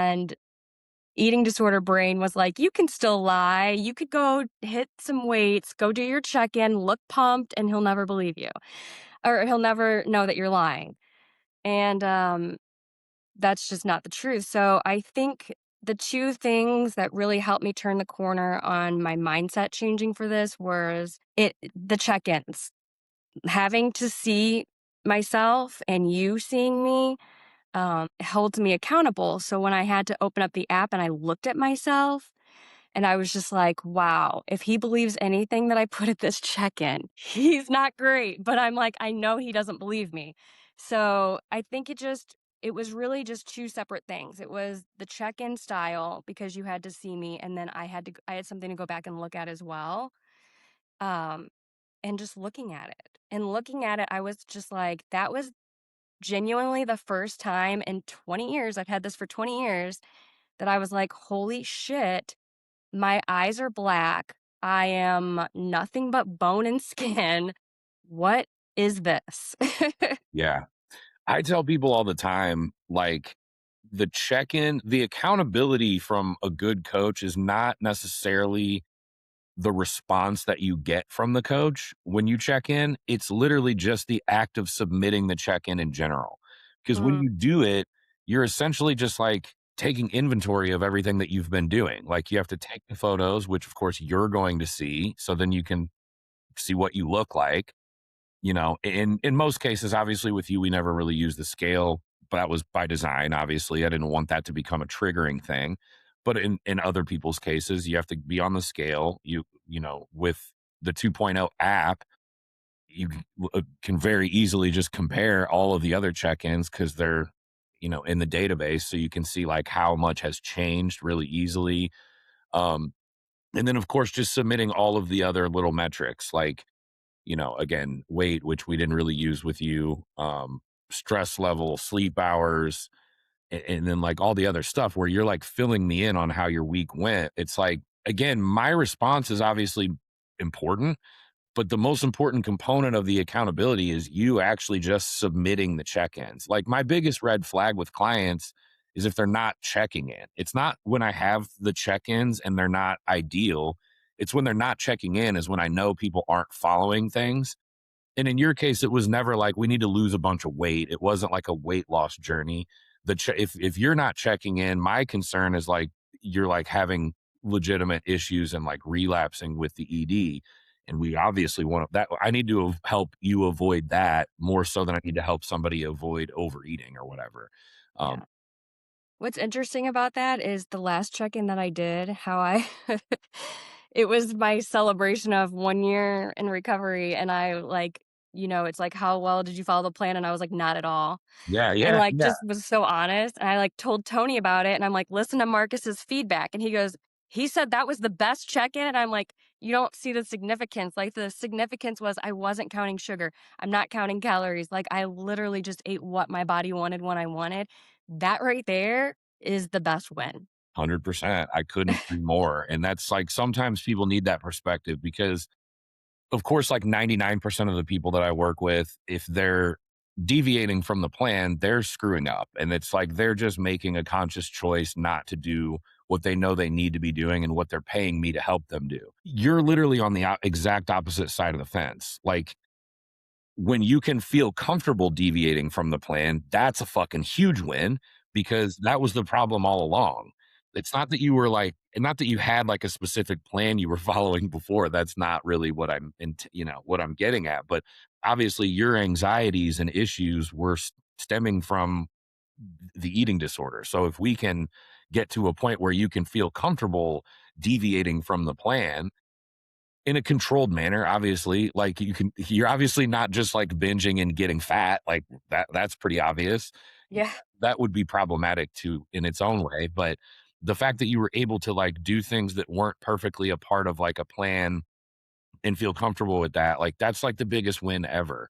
And eating disorder brain was like, you can still lie. You could go hit some weights, go do your check in, look pumped, and he'll never believe you, or he'll never know that you're lying. And that's just not the truth. So I think the two things that really helped me turn the corner on my mindset changing for this was the check-ins. Having to see myself and you seeing me holds me accountable. So when I had to open up the app and I looked at myself and I was just like, wow, if he believes anything that I put at this check-in, he's not great. But I'm like, I know he doesn't believe me. So I think it was really just two separate things. It was the check-in style because you had to see me, and then I had something to go back and look at as well. Um, and just looking at it. And looking at it, I was just like, that was genuinely the first time in 20 years, I've had this for 20 years, that I was like, holy shit, my eyes are black. I am nothing but bone and skin. What is this? Yeah. I tell people all the time, like, the check-in, the accountability from a good coach is not necessarily the response that you get from the coach when you check in. It's literally just the act of submitting the check-in in general. Because when Mm, you do it, you're essentially just like taking inventory of everything that you've been doing. Like, you have to take the photos, which of course you're going to see, so then you can see what you look like. In most cases, obviously with you, we never really used the scale, but that was by design. Obviously, I didn't want that to become a triggering thing. But in other people's cases, you have to be on the scale. With the 2.0 app, you can very easily just compare all of the other check-ins because they're, in the database, so you can see like how much has changed really easily. Um, and then of course, just submitting all of the other little metrics like, again, weight, which we didn't really use with you, stress level, sleep hours, and then like all the other stuff where you're like filling me in on how your week went. It's like, again, my response is obviously important, but the most important component of the accountability is you actually just submitting the check-ins. Like, my biggest red flag with clients is if they're not checking in. It's not when I have the check-ins and they're not ideal. It's when they're not checking in is when I know people aren't following things. And in your case, it was never like we need to lose a bunch of weight. It wasn't like a weight loss journey. If you're not checking in, my concern is like you're like having legitimate issues and like relapsing with the ED. And we obviously want that. I need to help you avoid that more so than I need to help somebody avoid overeating or whatever. yeah. Um, What's interesting about that is the last check-in that I did, how I it was my celebration of 1 year in recovery, and I, like, it's like, "How well did you follow the plan?" And I was like, "Not at all." yeah, And, yeah, like, yeah. just was so honest, and I, like, told Tony about it, and I'm like, "Listen to Marcus's feedback," and he goes, "He said that was the best check-in," and I'm like, "You don't see the significance." Like, the significance was I wasn't counting sugar, I'm not counting calories, like, I literally just ate what my body wanted when I wanted. That right there is the best win. 100%. I couldn't agree more. And that's like sometimes people need that perspective because of course, like 99% of the people that I work with, if they're deviating from the plan, they're screwing up. And it's like they're just making a conscious choice not to do what they know they need to be doing and what they're paying me to help them do. You're literally on the exact opposite side of the fence. Like, when you can feel comfortable deviating from the plan, that's a fucking huge win because that was the problem all along. It's not that you were like, and not that you had like a specific plan you were following before. That's not really what what I'm getting at. But obviously, your anxieties and issues were stemming from the eating disorder. So if we can get to a point where you can feel comfortable deviating from the plan, in a controlled manner, obviously, like you're obviously not just like binging and getting fat, like that's pretty obvious. Yeah. That would be problematic too in its own way. But the fact that you were able to like do things that weren't perfectly a part of like a plan and feel comfortable with that, like that's like the biggest win ever.